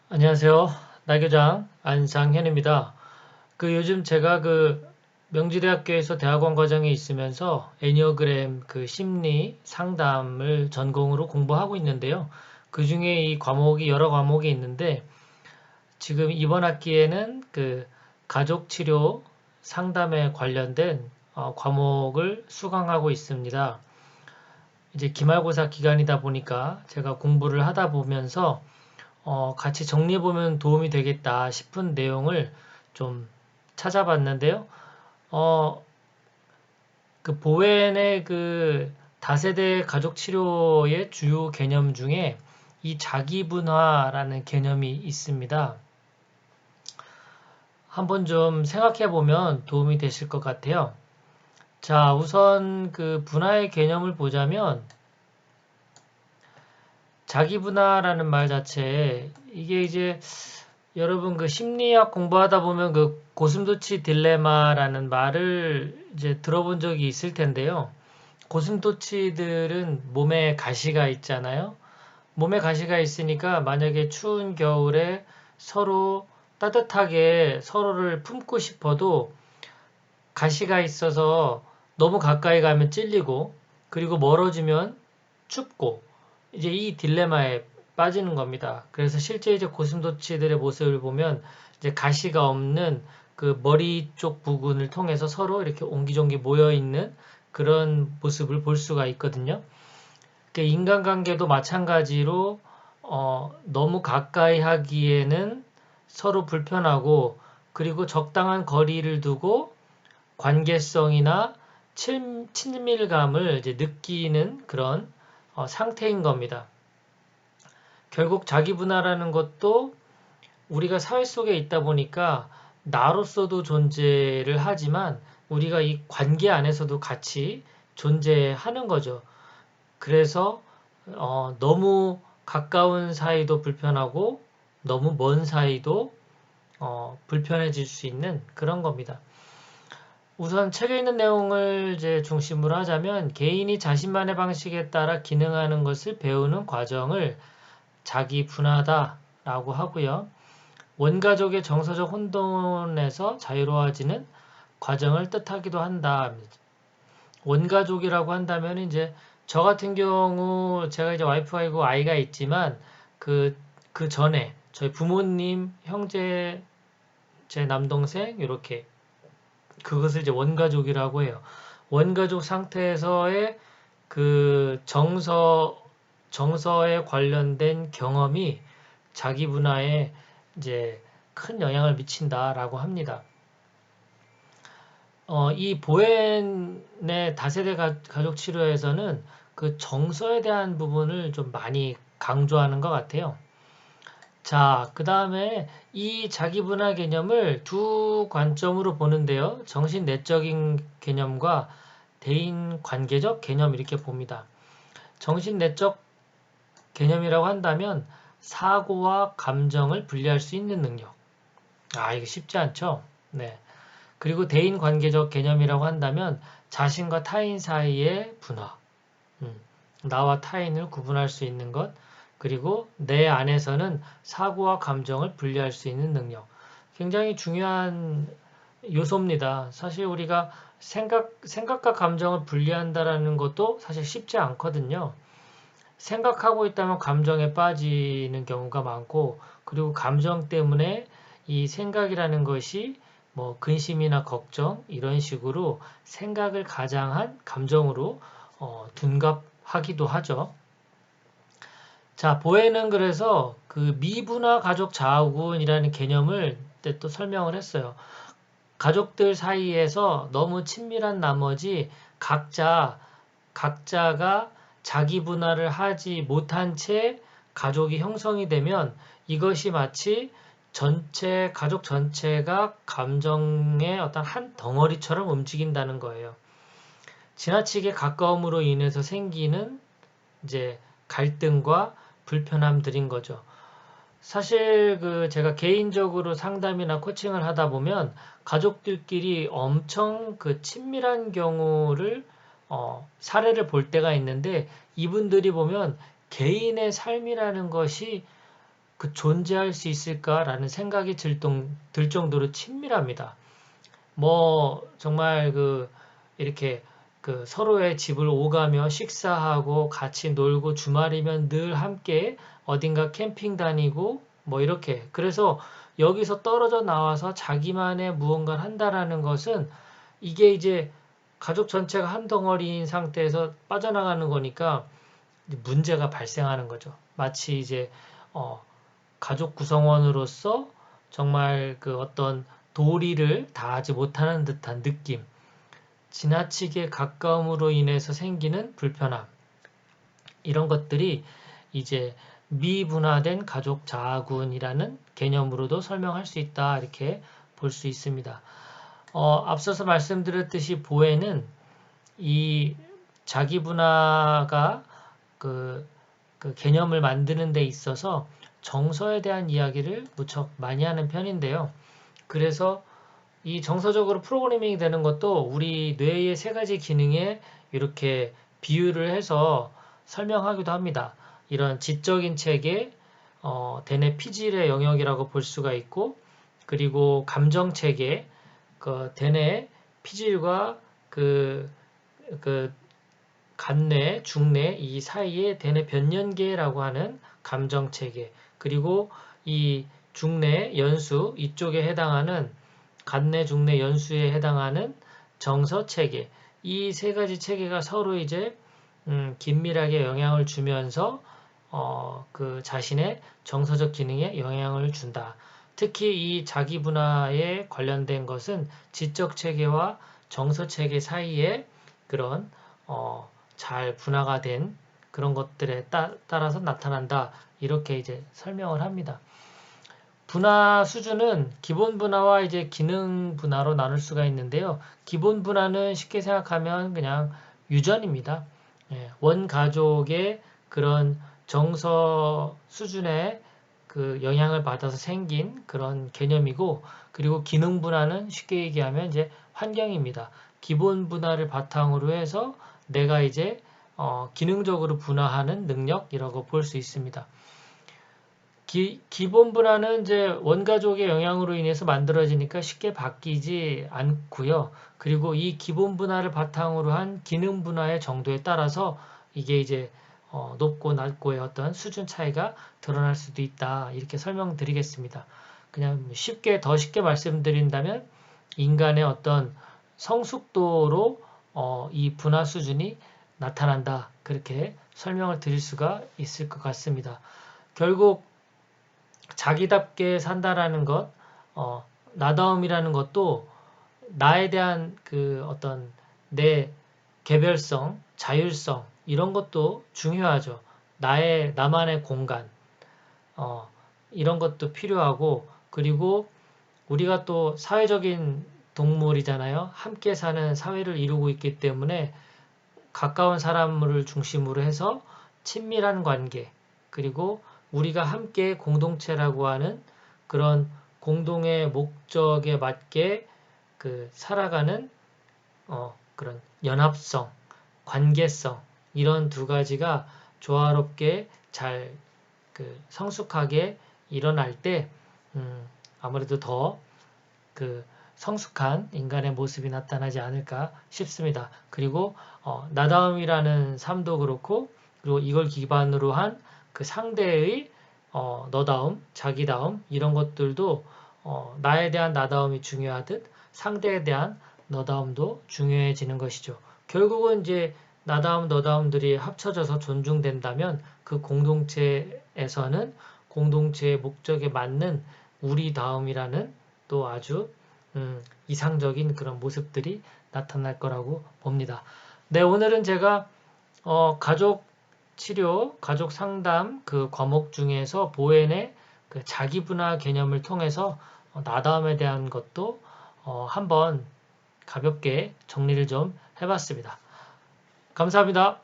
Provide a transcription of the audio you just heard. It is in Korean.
안녕하세요. 나교장 안상현입니다. 요즘 제가 명지대학교에서 대학원 과정에 있으면서 애니어그램 심리 상담을 전공으로 공부하고 있는데요. 그 중에 이 과목이 여러 과목이 있는데 지금 이번 학기에는 가족 치료 상담에 관련된 과목을 수강하고 있습니다. 이제 기말고사 기간이다 보니까 제가 공부를 하다 보면서 같이 정리해보면 도움이 되겠다 싶은 내용을 좀 찾아봤는데요. 어, 보웬의 다세대 가족 치료의 주요 개념 중에 이 자기분화라는 개념이 있습니다. 한번 좀 생각해 보면 도움이 되실 것 같아요. 자, 우선 분화의 개념을 보자면 자기분화라는 말 자체에 이게 이제 여러분 심리학 공부하다 보면 고슴도치 딜레마라는 말을 이제 들어본 적이 있을 텐데요. 고슴도치들은 몸에 가시가 있잖아요. 몸에 가시가 있으니까 만약에 추운 겨울에 서로 따뜻하게 서로를 품고 싶어도 가시가 있어서 너무 가까이 가면 찔리고 그리고 멀어지면 춥고 이제 이 딜레마에 빠지는 겁니다. 그래서 실제 이제 고슴도치들의 모습을 보면 이제 가시가 없는 머리 쪽 부분을 통해서 서로 이렇게 옹기종기 모여 있는 그런 모습을 볼 수가 있거든요. 인간관계도 마찬가지로 너무 가까이 하기에는 서로 불편하고 그리고 적당한 거리를 두고 관계성이나 친밀감을 이제 느끼는 그런 상태인 겁니다. 결국 자기분화라는 것도 우리가 사회 속에 있다 보니까 나로서도 존재를 하지만 우리가 이 관계 안에서도 같이 존재하는 거죠. 그래서 너무 가까운 사이도 불편하고 너무 먼 사이도 불편해질 수 있는 그런 겁니다. 우선 책에 있는 내용을 이제 중심으로 하자면 개인이 자신만의 방식에 따라 기능하는 것을 배우는 과정을 자기 분하다라고 하고요. 원가족의 정서적 혼돈에서 자유로워지는 과정을 뜻하기도 한다. 원가족이라고 한다면 이제 저 같은 경우 제가 이제 와이프가 있고 아이가 있지만 그 전에 저희 부모님, 형제, 제 남동생 이렇게 그것을 이제 원가족이라고 해요. 원가족 상태에서의 정서에 관련된 경험이 자기 문화에 이제 큰 영향을 미친다라고 합니다. 이 보엔의 다세대 가족 치료에서는 그 정서에 대한 부분을 좀 많이 강조하는 것 같아요. 자, 그 다음에 이 자기분화 개념을 두 관점으로 보는데요. 정신 내적인 개념과 대인 관계적 개념 이렇게 봅니다. 정신 내적 개념이라고 한다면 사고와 감정을 분리할 수 있는 능력. 이거 쉽지 않죠? 네. 그리고 대인 관계적 개념이라고 한다면 자신과 타인 사이의 분화. 나와 타인을 구분할 수 있는 것. 그리고 내 안에서는 사고와 감정을 분리할 수 있는 능력. 굉장히 중요한 요소입니다. 사실 우리가 생각과 감정을 분리한다라는 것도 사실 쉽지 않거든요. 생각하고 있다면 감정에 빠지는 경우가 많고, 그리고 감정 때문에 이 생각이라는 것이 뭐 근심이나 걱정 이런 식으로 생각을 가장한 감정으로 둔갑하기도 하죠. 자, 보에는 그래서 미분화 가족 자아군이라는 개념을 또 설명을 했어요. 가족들 사이에서 너무 친밀한 나머지 각자가 자기 분할을 하지 못한 채 가족이 형성이 되면 이것이 마치 가족 전체가 감정의 어떤 한 덩어리처럼 움직인다는 거예요. 지나치게 가까움으로 인해서 생기는 이제 갈등과 불편함들인 거죠. 사실 제가 개인적으로 상담이나 코칭을 하다 보면 가족들끼리 엄청 친밀한 경우를 사례를 볼 때가 있는데 이분들이 보면 개인의 삶이라는 것이 존재할 수 있을까라는 생각이 들 정도로 친밀합니다. 뭐 정말 이렇게 서로의 집을 오가며 식사하고 같이 놀고 주말이면 늘 함께 어딘가 캠핑 다니고 뭐 이렇게 그래서 여기서 떨어져 나와서 자기만의 무언가를 한다라는 것은 이게 이제 가족 전체가 한 덩어리인 상태에서 빠져나가는 거니까 문제가 발생하는 거죠. 마치 이제 가족 구성원으로서 정말 어떤 도리를 다하지 못하는 듯한 느낌, 지나치게 가까움으로 인해서 생기는 불편함, 이런 것들이 이제 미분화된 가족 자아군이라는 개념으로도 설명할 수 있다. 이렇게 볼 수 있습니다. 앞서서 말씀드렸듯이 보혜는 이 자기 분화가 그 개념을 만드는 데 있어서 정서에 대한 이야기를 무척 많이 하는 편인데요. 그래서 이 정서적으로 프로그래밍이 되는 것도 우리 뇌의 세 가지 기능에 이렇게 비유를 해서 설명하기도 합니다. 이런 지적인 체계, 대뇌 피질의 영역이라고 볼 수가 있고, 그리고 감정 체계, 대뇌 피질과 간뇌, 중뇌 이 사이에 대뇌 변연계라고 하는 감정 체계, 그리고 이 중뇌 연수 이쪽에 해당하는 간뇌, 중뇌, 연수에 해당하는 정서 체계, 이 세 가지 체계가 서로 이제 긴밀하게 영향을 주면서 자신의 정서적 기능에 영향을 준다. 특히 이 자기 분화에 관련된 것은 지적 체계와 정서 체계 사이에 그런 잘 분화가 된 그런 것들에 따라서 나타난다. 이렇게 이제 설명을 합니다. 분화 수준은 기본 분화와 이제 기능 분화로 나눌 수가 있는데요. 기본 분화는 쉽게 생각하면 그냥 유전입니다. 원 가족의 그런 정서 수준의 영향을 받아서 생긴 그런 개념이고, 그리고 기능 분화는 쉽게 얘기하면 이제 환경입니다. 기본 분화를 바탕으로 해서 내가 이제 기능적으로 분화하는 능력이라고 볼 수 있습니다. 기본 분화는 이제 원가족의 영향으로 인해서 만들어지니까 쉽게 바뀌지 않고요. 그리고 이 기본 분화를 바탕으로 한 기능 분화의 정도에 따라서 이게 이제 높고 낮고의 어떤 수준 차이가 드러날 수도 있다. 이렇게 설명드리겠습니다. 그냥 더 쉽게 말씀드린다면 인간의 어떤 성숙도로 이 분화 수준이 나타난다. 그렇게 설명을 드릴 수가 있을 것 같습니다. 결국 자기답게 산다라는 것, 나다움이라는 것도 나에 대한 어떤 내 개별성, 자율성, 이런 것도 중요하죠. 나만의 공간, 이런 것도 필요하고, 그리고 우리가 또 사회적인 동물이잖아요. 함께 사는 사회를 이루고 있기 때문에 가까운 사람을 중심으로 해서 친밀한 관계, 그리고 우리가 함께 공동체라고 하는 그런 공동의 목적에 맞게 살아가는 그런 연합성, 관계성, 이런 두 가지가 조화롭게 잘 성숙하게 일어날 때 아무래도 더 성숙한 인간의 모습이 나타나지 않을까 싶습니다. 그리고 나다움이라는 삶도 그렇고, 그리고 이걸 기반으로 한 상대의 너다움, 자기다움, 이런 것들도 나에 대한 나다움이 중요하듯 상대에 대한 너다움도 중요해지는 것이죠. 결국은 이제 나다움, 너다움들이 합쳐져서 존중된다면 그 공동체에서는 공동체의 목적에 맞는 우리다움이라는 또 아주 이상적인 그런 모습들이 나타날 거라고 봅니다. 네, 오늘은 제가 가족 치료, 가족 상담 과목 중에서 보엔의 자기 분화 개념을 통해서 나다움에 대한 것도 한번 가볍게 정리를 좀 해봤습니다. 감사합니다.